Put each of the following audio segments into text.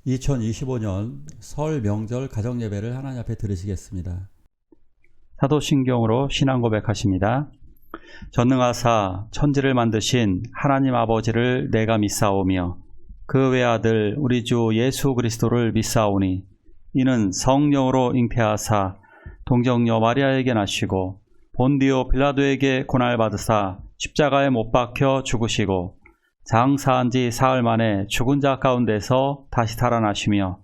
2025년 설 명절 가정예배를 하나님 앞에 드리시겠습니다. 사도신경으로 신앙 고백하십니다. 전능하사 천지를 만드신 하나님 아버지를 내가 믿사오며 그 외아들 우리 주 예수 그리스도를 믿사오니 이는 성령으로 잉태하사 동정녀 마리아에게 나시고 본디오 빌라도에게 고난받으사 십자가에 못 박혀 죽으시고 장사한 지 사흘 만에 죽은 자 가운데서 다시 살아나시며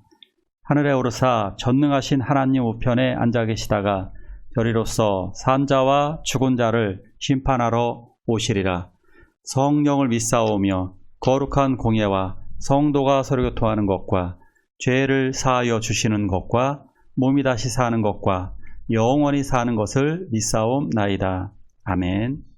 하늘에 오르사 전능하신 하나님 우편에 앉아 계시다가 저리로서 산 자와 죽은 자를 심판하러 오시리라. 성령을 믿사오며 거룩한 공예와 성도가 서로 교통하는 것과 죄를 사하여 주시는 것과 몸이 다시 사는 것과 영원히 사는 것을 믿사옵나이다. 아멘.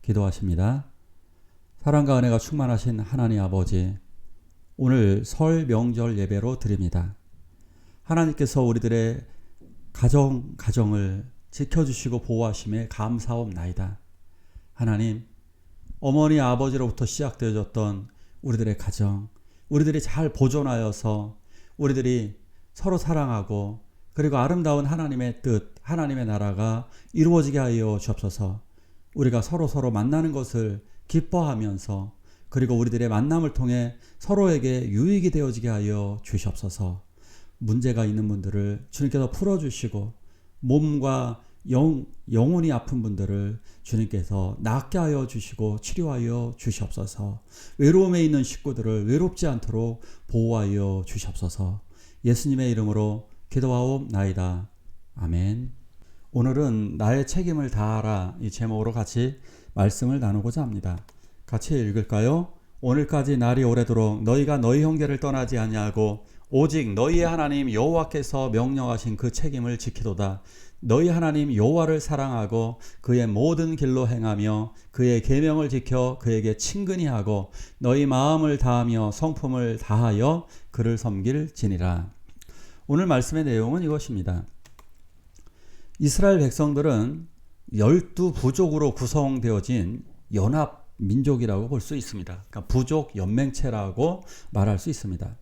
기도하십니다. 사랑과 은혜가 충만하신 하나님 아버지, 오늘 설 명절 예배로 드립니다. 하나님께서 우리들의 가정을 지켜주시고 보호하심에 감사옵나이다. 하나님, 어머니 아버지로부터 시작되어졌던 우리들의 가정, 우리들이 잘 보존하여서 우리들이 서로 사랑하고 그리고 아름다운 하나님의 뜻, 하나님의 나라가 이루어지게 하여 주옵소서. 우리가 서로 만나는 것을 기뻐하면서 그리고 우리들의 만남을 통해 서로에게 유익이 되어지게 하여 주시옵소서. 문제가 있는 분들을 주님께서 풀어주시고 몸과 영혼이 아픈 분들을 주님께서 낫게 하여 주시고 치료하여 주시옵소서. 외로움에 있는 식구들을 외롭지 않도록 보호하여 주시옵소서. 예수님의 이름으로 기도하옵나이다. 아멘. 오늘은 나의 책임을 다하라 이 제목으로 같이 말씀을 나누고자 합니다. 같이 읽을까요? 오늘까지 날이 오래도록 너희가 너희 형제를 떠나지 아니하고 오직 너희의 하나님 여호와께서 명령하신 그 책임을 지키도다. 너희 하나님 여호와를 사랑하고 그의 모든 길로 행하며 그의 계명을 지켜 그에게 친근히 하고 너희 마음을 다하며 성품을 다하여 그를 섬길지니라. 오늘 말씀의 내용은 이것입니다. 이스라엘 백성들은 12부족으로 구성되어진 연합 민족이라고 볼 수 있습니다. 그러니까 부족 연맹체라고 말할 수 있습니다.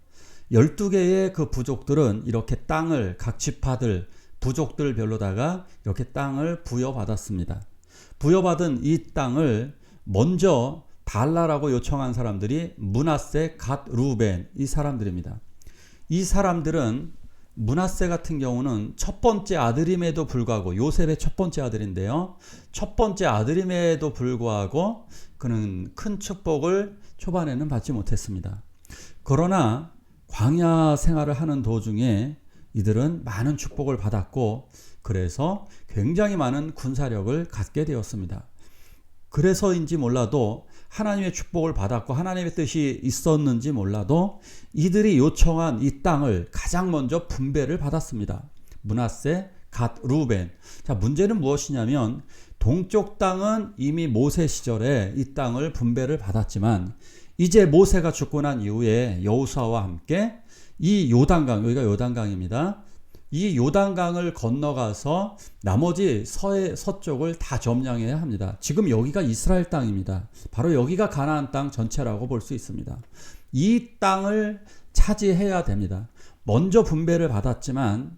12개의 그 부족들은 이렇게 땅을 각 지파들 부족들별로다가 이렇게 땅을 부여받았습니다. 부여받은 이 땅을 먼저 달라라고 요청한 사람들이 므낫세, 갓, 루벤 이 사람들입니다. 이 사람들은 므낫세 같은 경우는 첫 번째 아들임에도 불구하고 요셉의 첫 번째 아들인데요. 첫 번째 아들임에도 불구하고 그는 큰 축복을 초반에는 받지 못했습니다. 그러나 광야 생활을 하는 도중에 이들은 많은 축복을 받았고 그래서 굉장히 많은 군사력을 갖게 되었습니다. 그래서인지 몰라도 하나님의 축복을 받았고 하나님의 뜻이 있었는지 몰라도 이들이 요청한 이 땅을 가장 먼저 분배를 받았습니다. 므낫세, 갓, 루벤. 자, 문제는 무엇이냐면 동쪽 땅은 이미 모세 시절에 이 땅을 분배를 받았지만 이제 모세가 죽고 난 이후에 여호수아와 함께 이 요단강, 여기가 요단강입니다. 이 요단강을 건너가서 나머지 서쪽을 다 점령해야 합니다. 지금 여기가 이스라엘 땅입니다. 바로 여기가 가나안 땅 전체라고 볼 수 있습니다. 이 땅을 차지해야 됩니다. 먼저 분배를 받았지만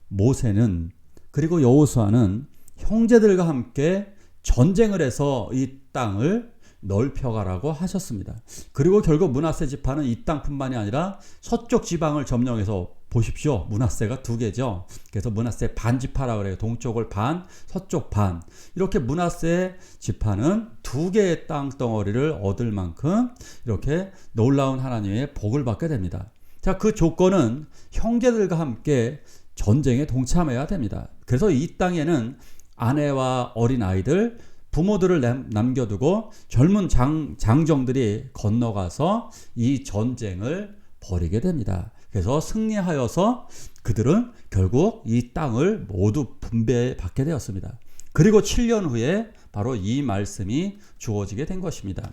모세는 그리고 여호수아는 형제들과 함께 전쟁을 해서 이 땅을 넓혀가라고 하셨습니다. 그리고 결국 므낫세 지파는 이 땅뿐만이 아니라 서쪽 지방을 점령해서 보십시오. 므낫세가 두 개죠. 그래서 므낫세 반 지파라고 그래요. 동쪽을 반, 서쪽 반. 이렇게 므낫세 지파는 두 개의 땅 덩어리를 얻을 만큼 이렇게 놀라운 하나님의 복을 받게 됩니다. 자, 그 조건은 형제들과 함께 전쟁에 동참해야 됩니다. 그래서 이 땅에는 아내와 어린 아이들, 부모들을 남겨두고 젊은 장정들이 건너가서 이 전쟁을 벌이게 됩니다. 그래서 승리하여서 그들은 결국 이 땅을 모두 분배받게 되었습니다. 그리고 7년 후에 바로 이 말씀이 주어지게 된 것입니다.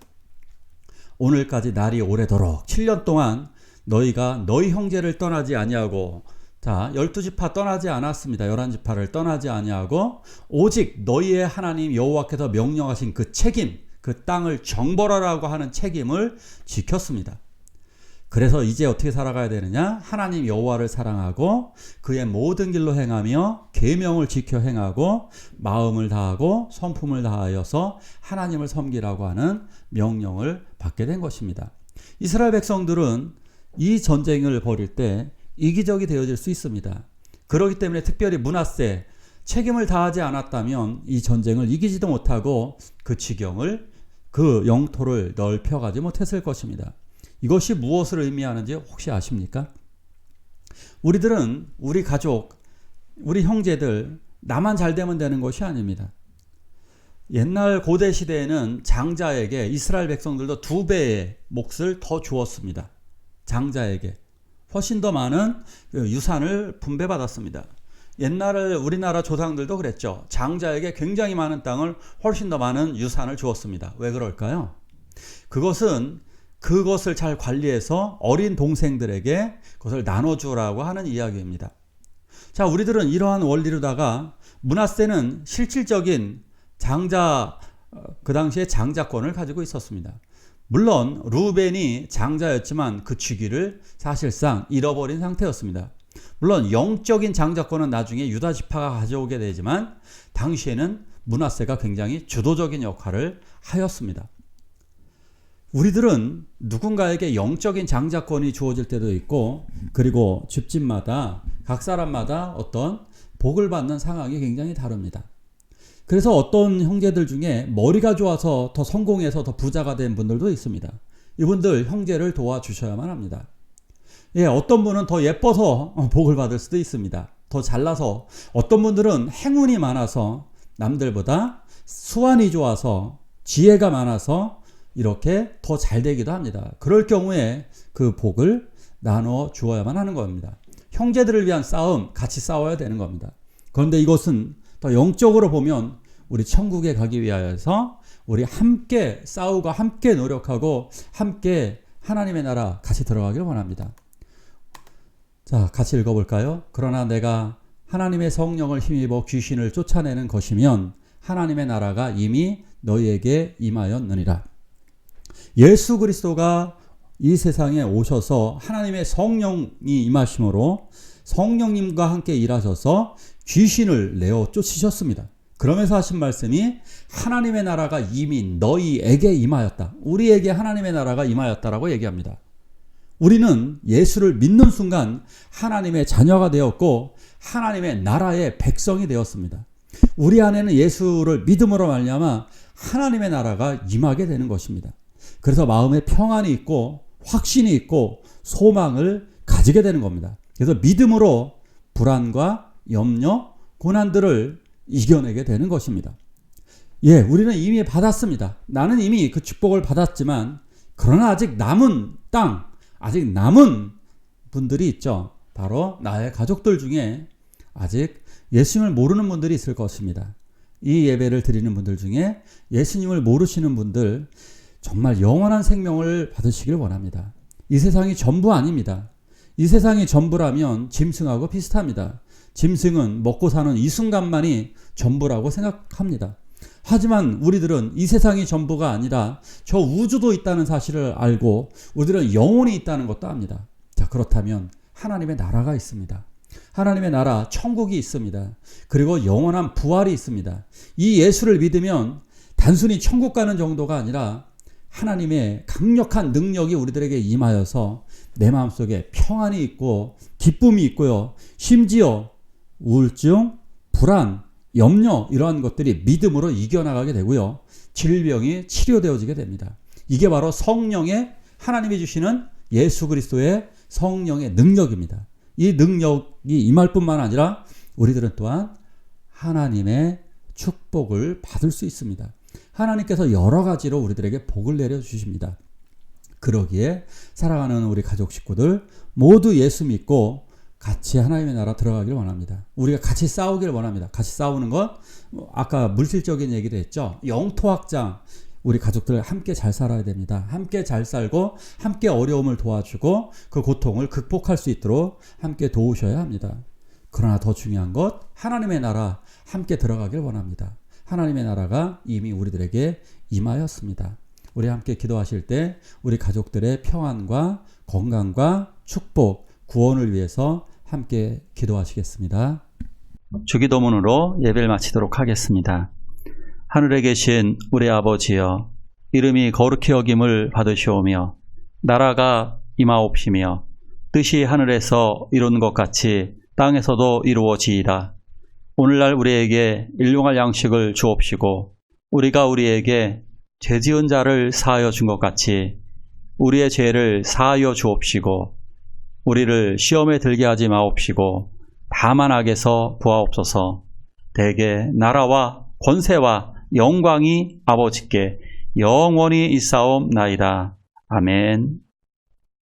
오늘까지 날이 오래도록 7년 동안 너희가 너희 형제를 떠나지 아니하고 자, 12지파 떠나지 않았습니다. 11지파를 떠나지 아니하고 오직 너희의 하나님 여호와께서 명령하신 그 책임, 그 땅을 정벌하라고 하는 책임을 지켰습니다. 그래서 이제 어떻게 살아가야 되느냐? 하나님 여호와를 사랑하고 그의 모든 길로 행하며 계명을 지켜 행하고 마음을 다하고 성품을 다하여서 하나님을 섬기라고 하는 명령을 받게 된 것입니다. 이스라엘 백성들은 이 전쟁을 벌일 때 이기적이 되어질 수 있습니다. 그렇기 때문에 특별히 므낫세 책임을 다하지 않았다면 이 전쟁을 이기지도 못하고 그 지경을 그 영토를 넓혀가지 못했을 것입니다. 이것이 무엇을 의미하는지 혹시 아십니까? 우리들은 우리 가족, 우리 형제들 나만 잘 되면 되는 것이 아닙니다. 옛날 고대 시대에는 장자에게 이스라엘 백성들도 2배의 몫을 더 주었습니다. 장자에게 훨씬 더 많은 유산을 분배받았습니다. 옛날 우리나라 조상들도 그랬죠. 장자에게 굉장히 많은 땅을 훨씬 더 많은 유산을 주었습니다. 왜 그럴까요? 그것을 잘 관리해서 어린 동생들에게 그것을 나눠주라고 하는 이야기입니다. 자, 우리들은 이러한 원리로다가 므낫세는 실질적인 장자, 그 당시에 장자권을 가지고 있었습니다. 물론 루벤이 장자였지만 그 직위를 사실상 잃어버린 상태였습니다. 물론 영적인 장자권은 나중에 유다 지파가 가져오게 되지만 당시에는 므낫세가 굉장히 주도적인 역할을 하였습니다. 우리들은 누군가에게 영적인 장자권이 주어질 때도 있고 그리고 집집마다 각 사람마다 어떤 복을 받는 상황이 굉장히 다릅니다. 그래서 어떤 형제들 중에 머리가 좋아서 더 성공해서 더 부자가 된 분들도 있습니다. 이분들 형제를 도와주셔야만 합니다. 예, 어떤 분은 더 예뻐서 복을 받을 수도 있습니다. 더 잘나서, 어떤 분들은 행운이 많아서, 남들보다 수완이 좋아서, 지혜가 많아서 이렇게 더 잘 되기도 합니다. 그럴 경우에 그 복을 나눠 주어야만 하는 겁니다. 형제들을 위한 싸움, 같이 싸워야 되는 겁니다. 그런데 이것은 더 영적으로 보면 우리 천국에 가기 위하여서 우리 함께 싸우고 함께 노력하고 함께 하나님의 나라 같이 들어가기를 원합니다. 자, 같이 읽어볼까요? 그러나 내가 하나님의 성령을 힘입어 귀신을 쫓아내는 것이면 하나님의 나라가 이미 너희에게 임하였느니라. 예수 그리스도가 이 세상에 오셔서 하나님의 성령이 임하심으로 성령님과 함께 일하셔서 귀신을 내어 쫓으셨습니다. 그러면서 하신 말씀이 하나님의 나라가 이미 너희에게 임하였다. 우리에게 하나님의 나라가 임하였다라고 얘기합니다. 우리는 예수를 믿는 순간 하나님의 자녀가 되었고 하나님의 나라의 백성이 되었습니다. 우리 안에는 예수를 믿음으로 말미암아 하나님의 나라가 임하게 되는 것입니다. 그래서 마음에 평안이 있고 확신이 있고 소망을 가지게 되는 겁니다. 그래서 믿음으로 불안과 염려, 고난들을 이겨내게 되는 것입니다. 예, 우리는 이미 받았습니다. 나는 이미 그 축복을 받았지만 그러나 아직 남은 땅, 아직 남은 분들이 있죠. 바로 나의 가족들 중에 아직 예수님을 모르는 분들이 있을 것입니다. 이 예배를 드리는 분들 중에 예수님을 모르시는 분들, 정말 영원한 생명을 받으시길 원합니다. 이 세상이 전부 아닙니다. 이 세상이 전부라면 짐승하고 비슷합니다. 짐승은 먹고 사는 이 순간만이 전부라고 생각합니다. 하지만 우리들은 이 세상이 전부가 아니라 저 우주도 있다는 사실을 알고 우리들은 영혼이 있다는 것도 압니다. 자, 그렇다면 하나님의 나라가 있습니다. 하나님의 나라, 천국이 있습니다. 그리고 영원한 부활이 있습니다. 이 예수를 믿으면 단순히 천국 가는 정도가 아니라 하나님의 강력한 능력이 우리들에게 임하여서 내 마음속에 평안이 있고 기쁨이 있고요. 심지어 우울증, 불안, 염려 이러한 것들이 믿음으로 이겨나가게 되고요. 질병이 치료되어지게 됩니다. 이게 바로 성령의, 하나님이 주시는 예수 그리스도의 성령의 능력입니다. 이 능력이 임할 뿐만 아니라 우리들은 또한 하나님의 축복을 받을 수 있습니다. 하나님께서 여러 가지로 우리들에게 복을 내려주십니다. 그러기에 사랑하는 우리 가족 식구들 모두 예수 믿고 같이 하나님의 나라 들어가길 원합니다. 우리가 같이 싸우길 원합니다. 같이 싸우는 건 아까 물질적인 얘기도 했죠. 영토확장, 우리 가족들 함께 잘 살아야 됩니다. 함께 잘 살고 함께 어려움을 도와주고 그 고통을 극복할 수 있도록 함께 도우셔야 합니다. 그러나 더 중요한 것, 하나님의 나라 함께 들어가길 원합니다. 하나님의 나라가 이미 우리들에게 임하였습니다. 우리 함께 기도하실 때 우리 가족들의 평안과 건강과 축복, 구원을 위해서 함께 기도하시겠습니다. 주기도문으로 예배를 마치도록 하겠습니다. 하늘에 계신 우리 아버지여, 이름이 거룩히 여김을 받으시오며 나라가 임하옵시며 뜻이 하늘에서 이루는 것 같이 땅에서도 이루어지이다. 오늘날 우리에게 일용할 양식을 주옵시고 우리가 우리에게 죄지은 자를 사하여 준 것 같이 우리의 죄를 사하여 주옵시고 우리를 시험에 들게 하지 마옵시고 다만 악에서 구하옵소서. 대개 나라와 권세와 영광이 아버지께 영원히 있사옵나이다. 아멘.